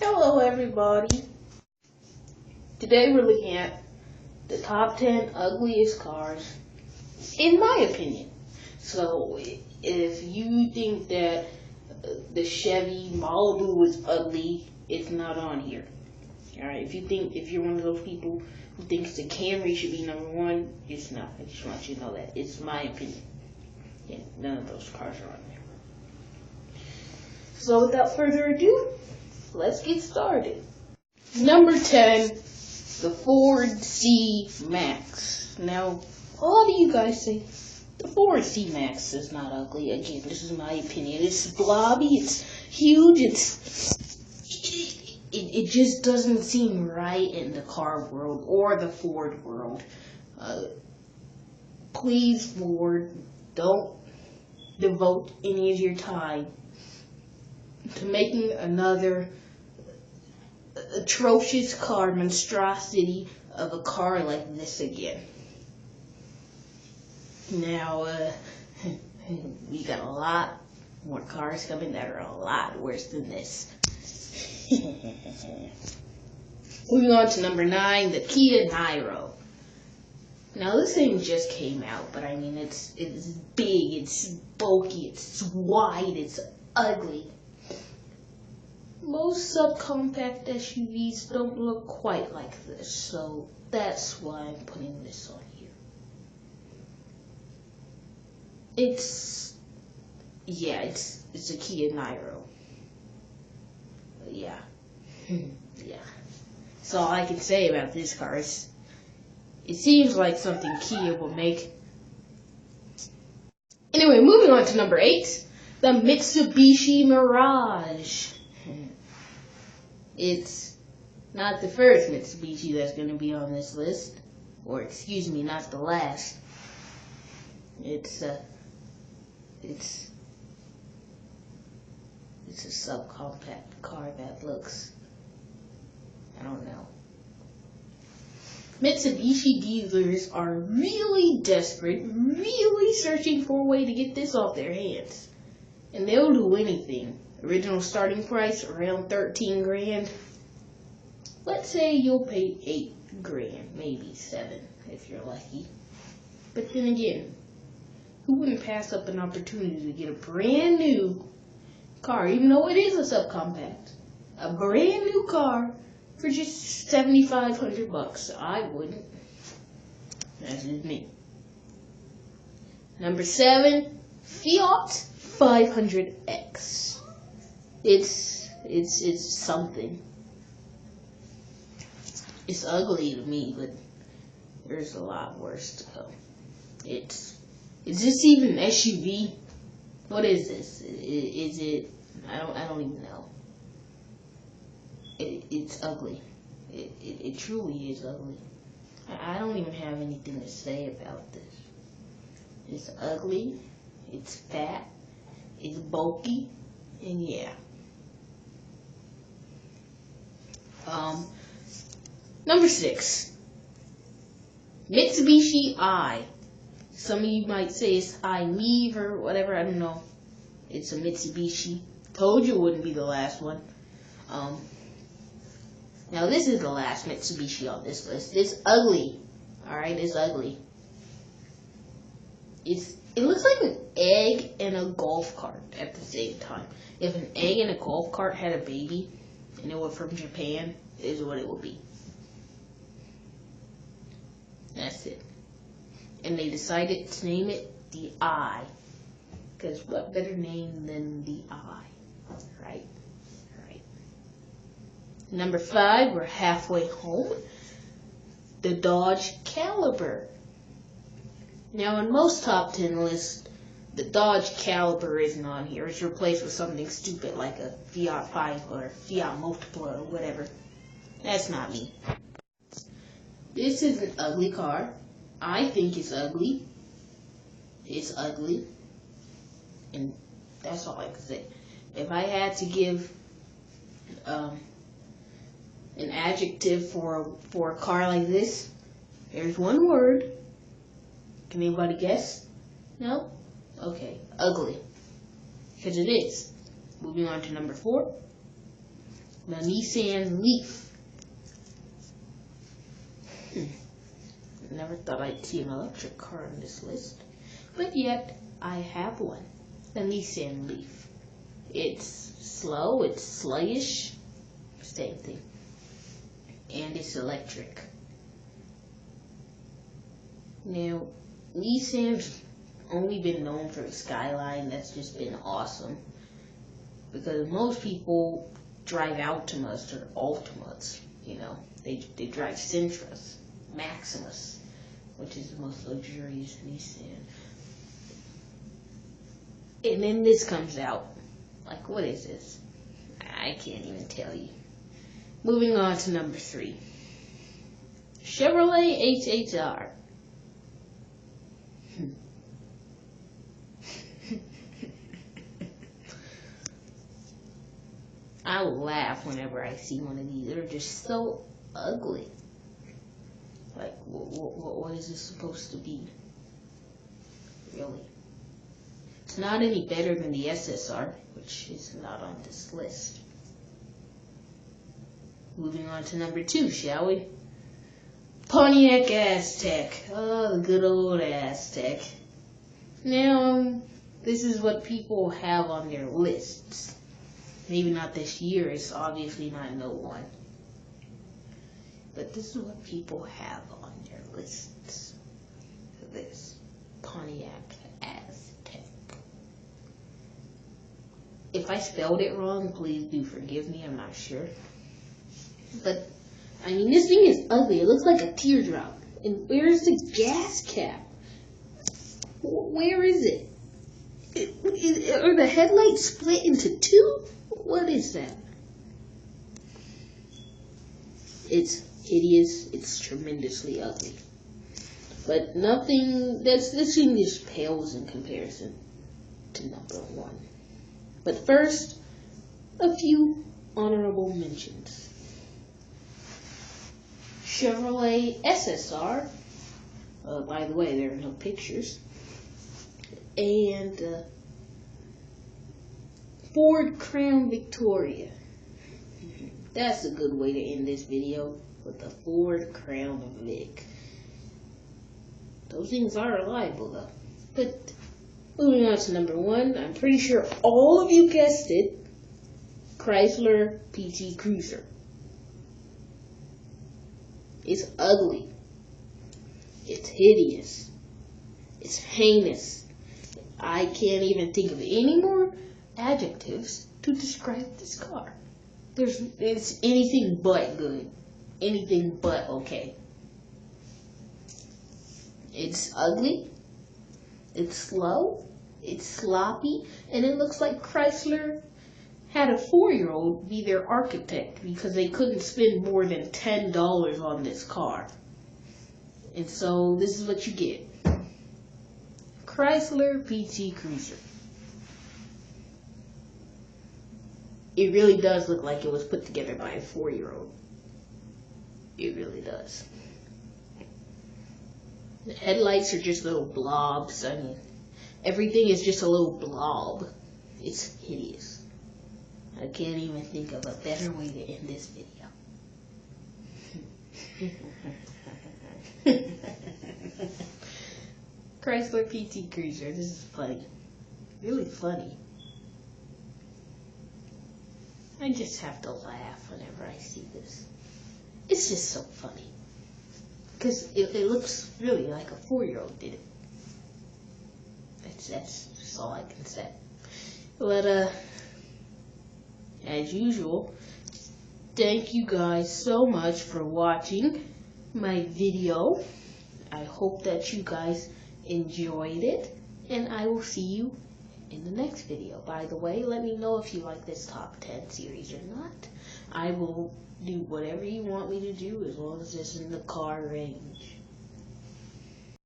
Hello everybody. Today we're looking at the top 10 ugliest cars, in my opinion. So if you think that the Chevy Malibu is ugly, it's not on here. Alright, if you're one of those people who thinks the Camry should be number one, it's not. I just want you to know that. It's my opinion. Yeah, none of those cars are on there. So without further ado, let's get started. Number 10, the Ford C-Max. Now, a lot of you guys say the Ford C-Max is not ugly. Again, this is my opinion. It's blobby, it's huge, it just doesn't seem right in the car world or the Ford world. Please, Ford, don't devote any of your time to making another atrocious car monstrosity of a car like this again. Now, we got a lot more cars coming that are a lot worse than this. Moving on to number 9, the Kia Niro. Now this thing just came out, but I mean it's big, it's bulky, it's wide, it's ugly. Most subcompact SUVs don't look quite like this, so that's why I'm putting this on here. It's a Kia Niro. Yeah. Yeah. That's all I can say about this car. It seems like something Kia will make. Anyway, moving on to number 8, the Mitsubishi Mirage. It's not the first Mitsubishi that's going to be on this list, or excuse me, not the last. It's a subcompact car that looks, I don't know. Mitsubishi dealers are really desperate, really searching for a way to get this off their hands, and they'll do anything. Original starting price around 13 grand. Let's say you'll pay 8 grand, maybe 7 if you're lucky. But then again, who wouldn't pass up an opportunity to get a brand new car, even though it is a subcompact? A brand new car for just $7,500. I wouldn't. That's just me. Number 7, Fiat 500X. It's something. It's ugly to me, but there's a lot worse to come. Is this even an SUV? What is this? Is it? I don't even know. It's ugly. It truly is ugly. I don't even have anything to say about this. It's ugly. It's fat. It's bulky. And yeah. Number 6, Mitsubishi I. Some of you might say it's I-MeV or whatever, I don't know. It's a Mitsubishi. Told you it wouldn't be the last one. Now this is the last Mitsubishi on this list. It's ugly. Alright, it's ugly. It looks like an egg and a golf cart at the same time. If an egg and a golf cart had a baby, and it were from Japan, is what it would be. That's it. And they decided to name it the I. Because what better name than the I? Right? Right. Number 5, we're halfway home. The Dodge Caliber. Now in most top 10 lists, the Dodge Caliber isn't on here. It's replaced with something stupid like a Fiat 5 or Fiat Multipla or whatever. That's not me. This is an ugly car. I think it's ugly. It's ugly. And that's all I can say. If I had to give an adjective for a car like this, there's one word. Can anybody guess? No? Okay. Ugly. Because it is. Moving on to number 4. The Nissan Leaf. Never thought I'd see an electric car on this list, but yet I have one. The Nissan Leaf. It's slow, it's sluggish, same thing, and it's electric. Now, Nissan's only been known for the Skyline. That's just been awesome, because most people drive Altimas or Altimas, you know. They drive Sentras, Maximus, which is the most luxurious Nissan. And then this comes out. Like, what is this? I can't even tell you. Moving on to number 3. Chevrolet HHR. I laugh whenever I see one of these. They're just so ugly. Like, what is this supposed to be? Really? It's not any better than the SSR, which is not on this list. Moving on to number 2, shall we? Pontiac Aztek. Oh, the good old Aztek. Now, this is what people have on their lists. Maybe not this year, it's obviously not no one. But this is what people have on their lists. This Pontiac Aztek. If I spelled it wrong, please do forgive me, I'm not sure. But, I mean, this thing is ugly. It looks like a teardrop. And where's the gas cap? Where is it? Are the headlights split into 2? What is that? It's hideous. It's tremendously ugly. But nothing, this thing just pales in comparison to number 1. But first, a few honorable mentions. Chevrolet SSR. By the way, there are no pictures. And Ford Crown Victoria. That's a good way to end this video, with the Ford Crown Vic. Those things are reliable though. But moving on to number 1, I'm pretty sure all of you guessed it. Chrysler PT Cruiser. It's ugly. It's hideous. It's heinous. I can't even think of any more adjectives to describe this car. It's anything but good. Anything but okay. It's ugly. It's slow. It's sloppy. And it looks like Chrysler had a 4-year-old be their architect because they couldn't spend more than $10 on this car. And so this is what you get. Chrysler PT Cruiser. It really does look like it was put together by a 4-year-old. It really does. The headlights are just little blobs. I mean, everything is just a little blob. It's hideous. I can't even think of a better way to end this video. Chrysler PT Cruiser. This is funny. Really funny. I just have to laugh whenever I see this. It's just so funny. Because it looks really like a 4-year-old did it. That's all I can say. But, as usual, thank you guys so much for watching my video. I hope that you guys enjoyed it, and I will see you in the next video. By the way, let me know if you like this top 10 series or not. I will do whatever you want me to do as long as it's in the car range.